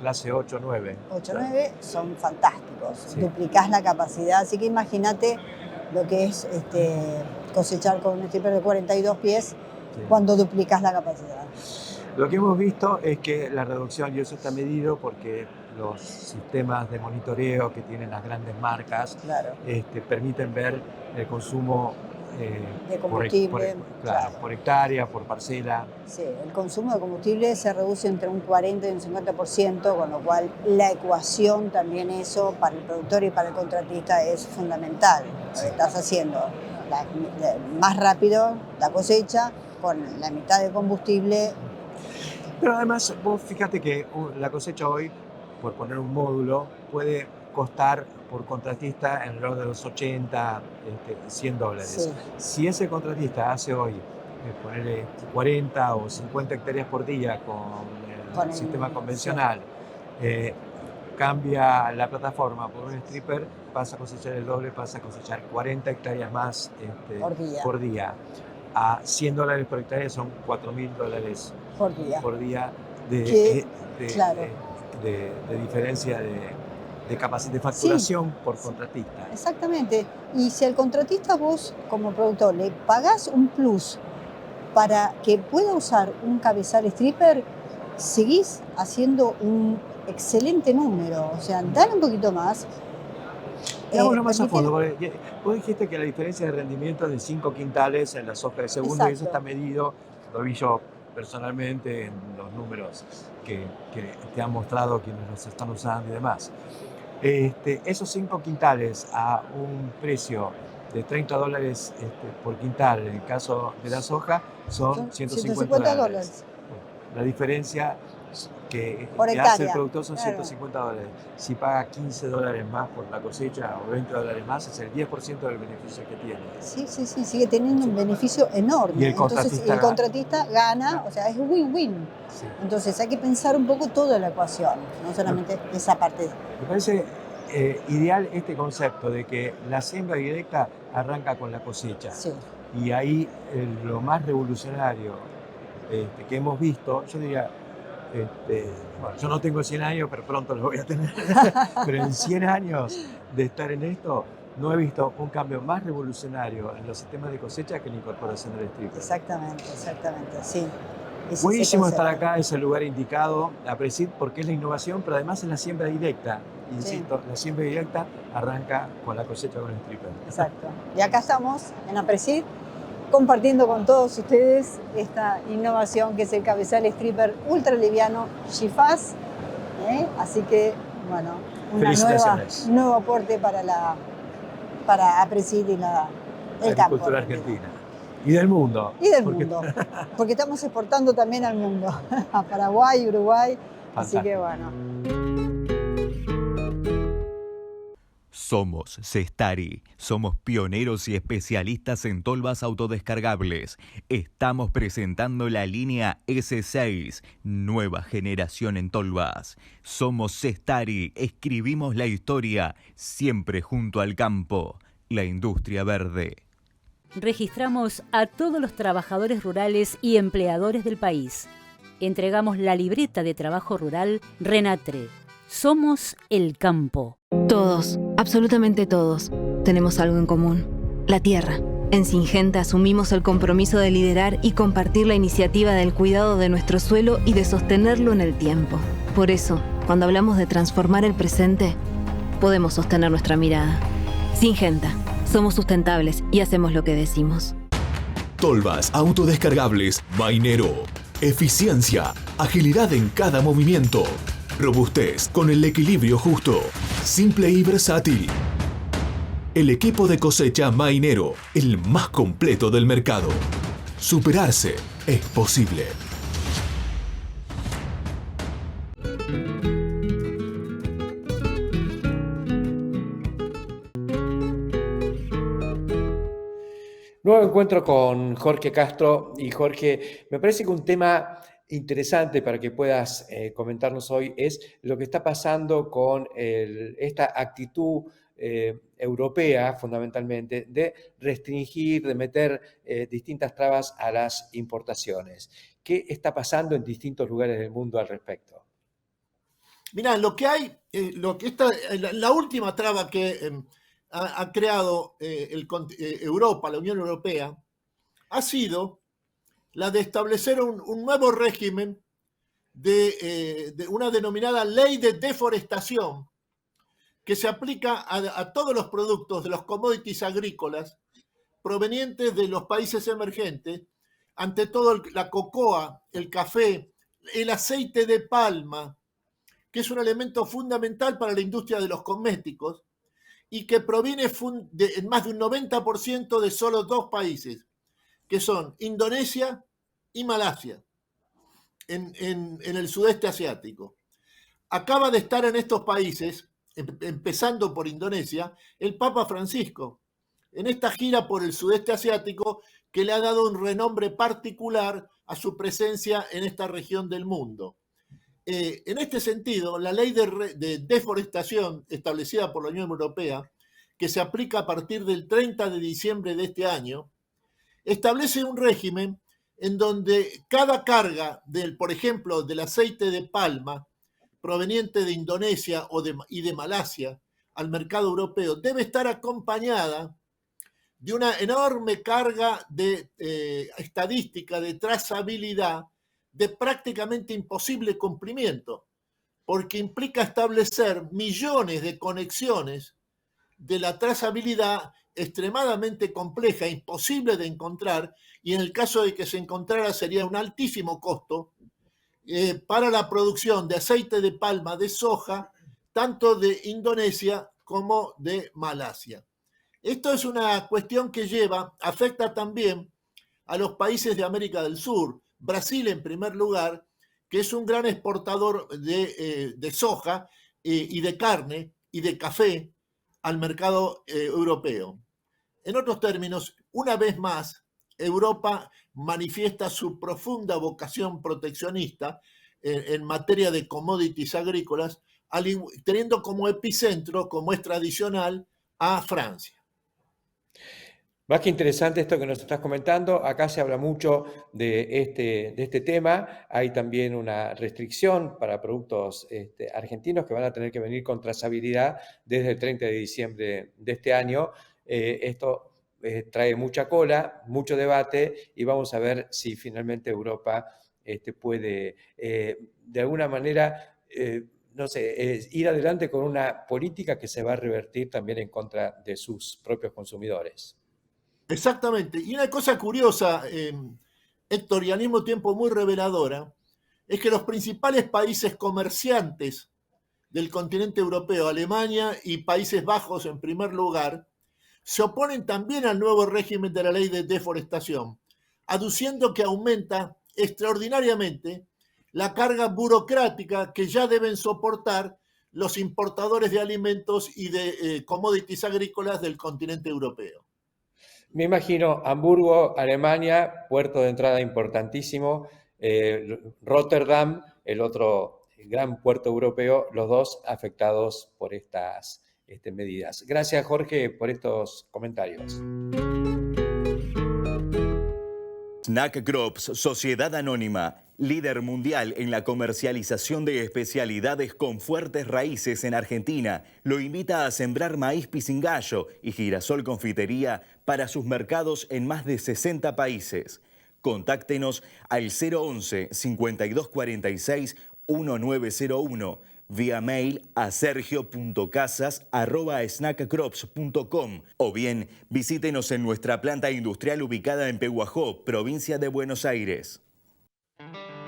clase 8, 9. 8, 9 son fantásticos, sí. Duplicás la capacidad, así que imagínate lo que es cosechar con un stripper de 42 pies, sí, cuando duplicás la capacidad. Lo que hemos visto es que la reducción, y eso está medido porque los sistemas de monitoreo que tienen las grandes marcas, claro, permiten ver el consumo de combustible, por hectárea, por parcela. Sí, el consumo de combustible se reduce entre un 40 y un 50%, con lo cual la ecuación también, eso para el productor y para el contratista es fundamental. Sí. Estás haciendo más rápido la cosecha con la mitad de combustible. Pero además, vos fíjate que la cosecha hoy, por poner un módulo, puede costar por contratista en el orden de los 80, $100. Sí. Si ese contratista hace hoy, ponerle 40 o 50 hectáreas por día con el sistema convencional, cambia la plataforma por un stripper, pasa a cosechar el doble, pasa a cosechar 40 hectáreas más por día. A $100 por hectárea son $4.000 por día de diferencia de capacidad de facturación, sí, por contratista. Exactamente. Y si al contratista vos, como productor, le pagás un plus para que pueda usar un cabezal stripper, seguís haciendo un excelente número. O sea, dale un poquito más. Vámonos más a fondo, porque vos dijiste que la diferencia de rendimiento es de 5 quintales en la soja de segunda. Exacto. Y eso está medido, lo vi yo personalmente en los números que te han mostrado quienes los están usando y demás. Esos 5 quintales a un precio de $30 por quintal, en el caso de la soja, son $150. La diferencia que hace el productor son $150. Si paga $15 más por la cosecha o $20 más, es el 10% del beneficio que tiene. Sí, sigue teniendo un beneficio enorme. Y el contratista gana, o sea, es win-win. Sí. Entonces hay que pensar un poco toda la ecuación, no solamente esa parte. Me parece ideal este concepto de que la siembra directa arranca con la cosecha. Sí. Y ahí lo más revolucionario que hemos visto, yo diría, bueno, yo no tengo 100 años, pero pronto los voy a tener, pero en 100 años de estar en esto, no he visto un cambio más revolucionario en los sistemas de cosecha que la incorporación del stripper. Exactamente, sí. Buenísimo estar acá, es el lugar indicado, Apresid, porque es la innovación, pero además es la siembra directa. Insisto, la siembra directa arranca con la cosecha con el stripper. Exacto. Y acá estamos en Apresid, compartiendo con todos ustedes esta innovación que es el cabezal stripper ultra liviano G-Fast. Así que, bueno, un nuevo aporte para Apresid y el campo. Agricultura argentina. Y del mundo. Y del mundo. Porque estamos exportando también al mundo. A Paraguay, Uruguay. Fantástico. Así que bueno. Somos Cestari. Somos pioneros y especialistas en tolvas autodescargables. Estamos presentando la línea S6, nueva generación en tolvas. Somos Cestari. Escribimos la historia, siempre junto al campo. La industria verde. Registramos a todos los trabajadores rurales y empleadores del país. Entregamos la libreta de trabajo rural Renatre. Somos el campo. Todos, absolutamente todos, tenemos algo en común: la tierra. En Syngenta asumimos el compromiso de liderar y compartir la iniciativa del cuidado de nuestro suelo y de sostenerlo en el tiempo. Por eso, cuando hablamos de transformar el presente, podemos sostener nuestra mirada. Syngenta. Somos sustentables y hacemos lo que decimos. Tolvas autodescargables Mainero. Eficiencia, agilidad en cada movimiento. Robustez con el equilibrio justo. Simple y versátil. El equipo de cosecha Mainero, el más completo del mercado. Superarse es posible. Nuevo encuentro con Jorge Castro. Y Jorge, me parece que un tema interesante para que puedas comentarnos hoy es lo que está pasando con esta actitud europea, fundamentalmente, de restringir, de meter distintas trabas a las importaciones. ¿Qué está pasando en distintos lugares del mundo al respecto? Mirá, la última traba que ha creado Europa, la Unión Europea, ha sido la de establecer un nuevo régimen de una denominada ley de deforestación que se aplica a todos los productos de los commodities agrícolas provenientes de los países emergentes, ante todo la cocoa, el café, el aceite de palma, que es un elemento fundamental para la industria de los cosméticos y que proviene en más de un 90% de solo dos países, que son Indonesia y Malasia, en el sudeste asiático. Acaba de estar en estos países, empezando por Indonesia, el Papa Francisco, en esta gira por el sudeste asiático que le ha dado un renombre particular a su presencia en esta región del mundo. En este sentido, la ley de deforestación establecida por la Unión Europea, que se aplica a partir del 30 de diciembre de este año, establece un régimen en donde cada carga, por ejemplo, del aceite de palma proveniente de Indonesia y de Malasia al mercado europeo debe estar acompañada de una enorme carga de estadística, de trazabilidad, de prácticamente imposible cumplimiento, porque implica establecer millones de conexiones de la trazabilidad extremadamente compleja, imposible de encontrar, y en el caso de que se encontrara sería un altísimo costo para la producción de aceite de palma de soja, tanto de Indonesia como de Malasia. Esto es una cuestión que afecta también a los países de América del Sur, Brasil en primer lugar, que es un gran exportador de soja y de carne y de café al mercado europeo. En otros términos, una vez más, Europa manifiesta su profunda vocación proteccionista en materia de commodities agrícolas, teniendo como epicentro, como es tradicional, a Francia. Más que interesante esto que nos estás comentando. Acá se habla mucho de este tema. Hay también una restricción para productos argentinos que van a tener que venir con trazabilidad desde el 30 de diciembre de este año. Esto trae mucha cola, mucho debate, y vamos a ver si finalmente Europa puede, de alguna manera, no sé, ir adelante con una política que se va a revertir también en contra de sus propios consumidores. Exactamente. Y una cosa curiosa, Héctor, y al mismo tiempo muy reveladora, es que los principales países comerciantes del continente europeo, Alemania y Países Bajos en primer lugar, se oponen también al nuevo régimen de la ley de deforestación, aduciendo que aumenta extraordinariamente la carga burocrática que ya deben soportar los importadores de alimentos y de commodities agrícolas del continente europeo. Me imagino Hamburgo, Alemania, puerto de entrada importantísimo, Rotterdam, el otro gran puerto europeo, los dos afectados por estas medidas. Gracias, Jorge, por estos comentarios. Snack Crops, Sociedad Anónima, líder mundial en la comercialización de especialidades con fuertes raíces en Argentina, lo invita a sembrar maíz pisingallo y girasol confitería para sus mercados en más de 60 países. Contáctenos al 011 5246 1901, vía mail a sergio.casas@snackcrops.com o bien visítenos en nuestra planta industrial ubicada en Pehuajó, provincia de Buenos Aires.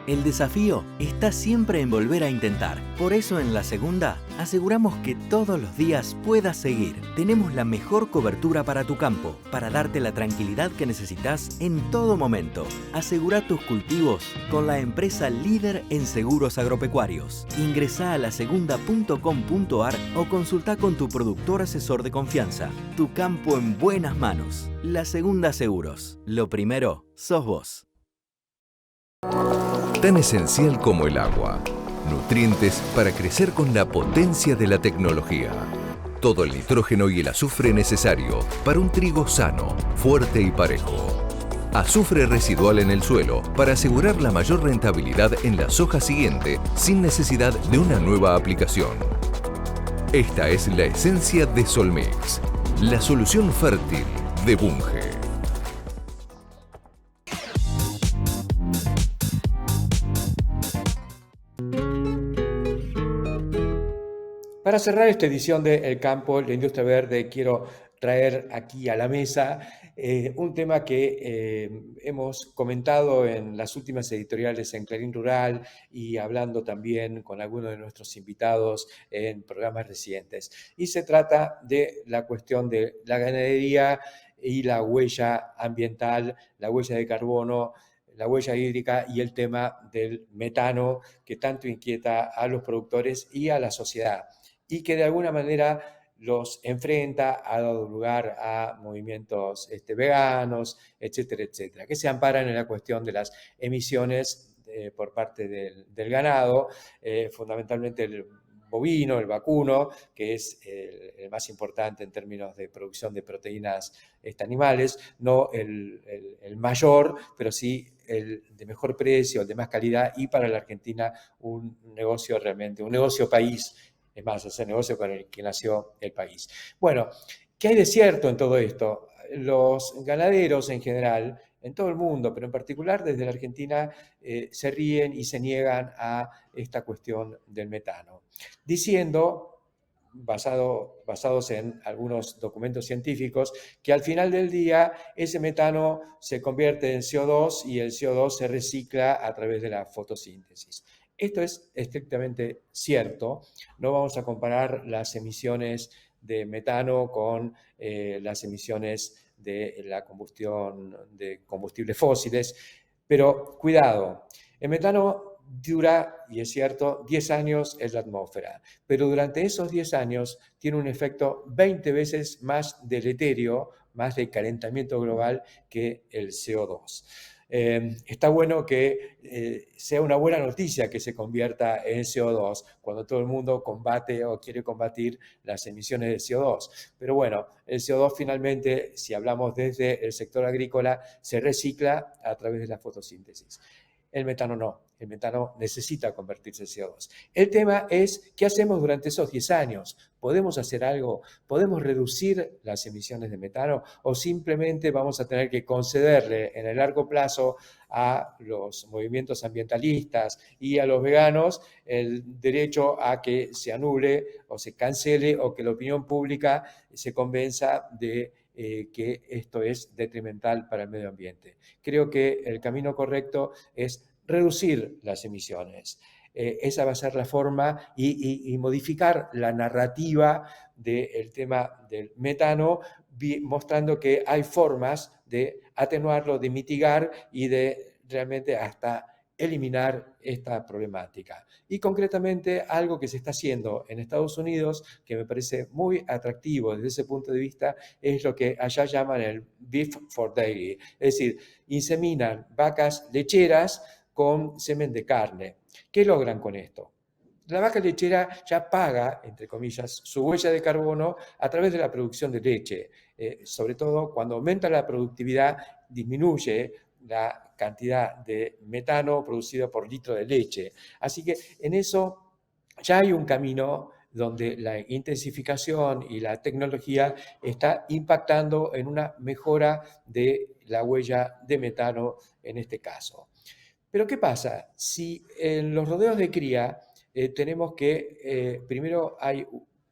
El desafío está siempre en volver a intentar. Por eso en La Segunda aseguramos que todos los días puedas seguir. Tenemos la mejor cobertura para tu campo, para darte la tranquilidad que necesitas en todo momento. Asegura tus cultivos con la empresa líder en seguros agropecuarios. Ingresá a lasegunda.com.ar o consulta con tu productor asesor de confianza. Tu campo en buenas manos. La Segunda Seguros. Lo primero, sos vos. Tan esencial como el agua. Nutrientes para crecer con la potencia de la tecnología. Todo el nitrógeno y el azufre necesario para un trigo sano, fuerte y parejo. Azufre residual en el suelo para asegurar la mayor rentabilidad en la soja siguiente sin necesidad de una nueva aplicación. Esta es la esencia de Solmix, la solución fértil de Bunge. Para cerrar esta edición de El Campo, la Industria Verde, quiero traer aquí a la mesa un tema que hemos comentado en las últimas editoriales en Clarín Rural y hablando también con algunos de nuestros invitados en programas recientes. Y se trata de la cuestión de la ganadería y la huella ambiental, la huella de carbono, la huella hídrica y el tema del metano que tanto inquieta a los productores y a la sociedad, y que de alguna manera los enfrenta, ha dado lugar a movimientos veganos, etcétera, etcétera, que se amparan en la cuestión de las emisiones por parte del ganado, fundamentalmente el bovino, el vacuno, que es el más importante en términos de producción de proteínas animales, no el mayor, pero sí el de mejor precio, el de más calidad, y para la Argentina un negocio realmente, un negocio país. Es más, ese negocio con el que nació el país. Bueno, ¿qué hay de cierto en todo esto? Los ganaderos en general, en todo el mundo, pero en particular desde la Argentina, se ríen y se niegan a esta cuestión del metano, diciendo, basados en algunos documentos científicos, que al final del día ese metano se convierte en CO2 y el CO2 se recicla a través de la fotosíntesis. Esto es estrictamente cierto. No vamos a comparar las emisiones de metano con las emisiones de la combustión de combustibles fósiles, pero cuidado, el metano dura, y es cierto, 10 años en la atmósfera, pero durante esos 10 años tiene un efecto 20 veces más deleterio, más de calentamiento global que el CO2. Está bueno que sea una buena noticia que se convierta en CO2 cuando todo el mundo combate o quiere combatir las emisiones de CO2. Pero bueno, el CO2 finalmente, si hablamos desde el sector agrícola, se recicla a través de la fotosíntesis. El metano no, el metano necesita convertirse en CO2. El tema es, ¿qué hacemos durante esos 10 años? ¿Podemos hacer algo? ¿Podemos reducir las emisiones de metano? ¿O simplemente vamos a tener que concederle en el largo plazo a los movimientos ambientalistas y a los veganos el derecho a que se anule o se cancele o que la opinión pública se convenza de que esto es detrimental para el medio ambiente? Creo que el camino correcto es reducir las emisiones. Esa va a ser la forma y modificar la narrativa del tema del metano, mostrando que hay formas de atenuarlo, de mitigar y de realmente hasta eliminar esta problemática. Y concretamente algo que se está haciendo en Estados Unidos, que me parece muy atractivo desde ese punto de vista, es lo que allá llaman el Beef for Dairy, es decir, inseminan vacas lecheras con semen de carne. ¿Qué logran con esto? La vaca lechera ya paga, entre comillas, su huella de carbono a través de la producción de leche. Sobre todo cuando aumenta la productividad, disminuye la cantidad de metano producido por litro de leche. Así que en eso ya hay un camino donde la intensificación y la tecnología está impactando en una mejora de la huella de metano en este caso. Pero ¿qué pasa? Si en los rodeos de cría tenemos que, primero hay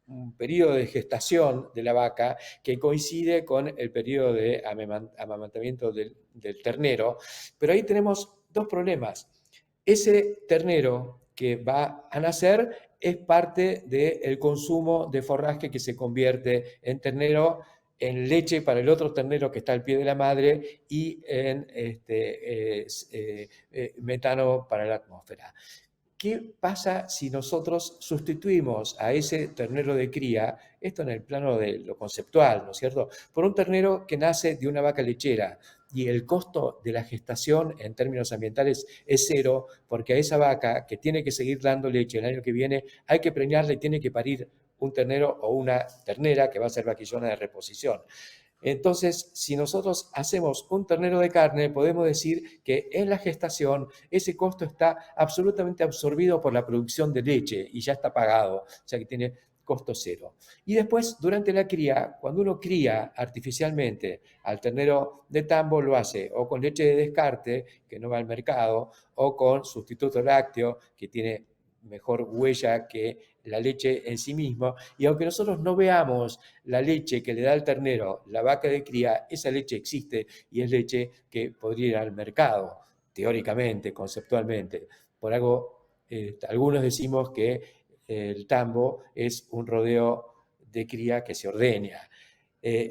un periodo de gestación de la vaca que coincide con el periodo de amamantamiento del ternero, pero ahí tenemos dos problemas. Ese ternero que va a nacer es parte del consumo de forraje que se convierte en ternero, en leche para el otro ternero que está al pie de la madre y en metano para la atmósfera. ¿Qué pasa si nosotros sustituimos a ese ternero de cría, esto en el plano de lo conceptual, ¿no es cierto?, por un ternero que nace de una vaca lechera? Y el costo de la gestación en términos ambientales es cero, porque a esa vaca que tiene que seguir dando leche el año que viene, hay que preñarla y tiene que parir un ternero o una ternera que va a ser vaquillona de reposición. Entonces, si nosotros hacemos un ternero de carne, podemos decir que en la gestación ese costo está absolutamente absorbido por la producción de leche y ya está pagado, o sea que tiene costo cero. Y después, durante la cría, cuando uno cría artificialmente al ternero de tambo, lo hace o con leche de descarte, que no va al mercado, o con sustituto lácteo, que tiene mejor huella que la leche en sí misma, y aunque nosotros no veamos la leche que le da el ternero, la vaca de cría, esa leche existe y es leche que podría ir al mercado, teóricamente, conceptualmente. Por algo, algunos decimos que el tambo es un rodeo de cría que se ordeña.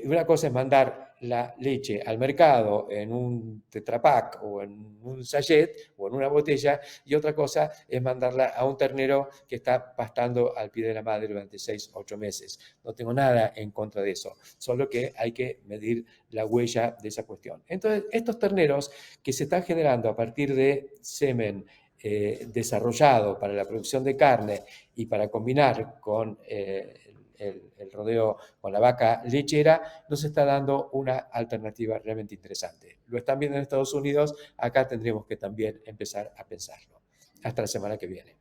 Una cosa es mandar la leche al mercado en un tetrapack o en un sachet o en una botella, y otra cosa es mandarla a un ternero que está pastando al pie de la madre durante 6 o 8 meses. No tengo nada en contra de eso, solo que hay que medir la huella de esa cuestión. Entonces, estos terneros que se están generando a partir de semen desarrollado para la producción de carne y para combinar con el rodeo con la vaca lechera, nos está dando una alternativa realmente interesante. Lo están viendo en Estados Unidos, acá tendremos que también empezar a pensarlo. Hasta la semana que viene.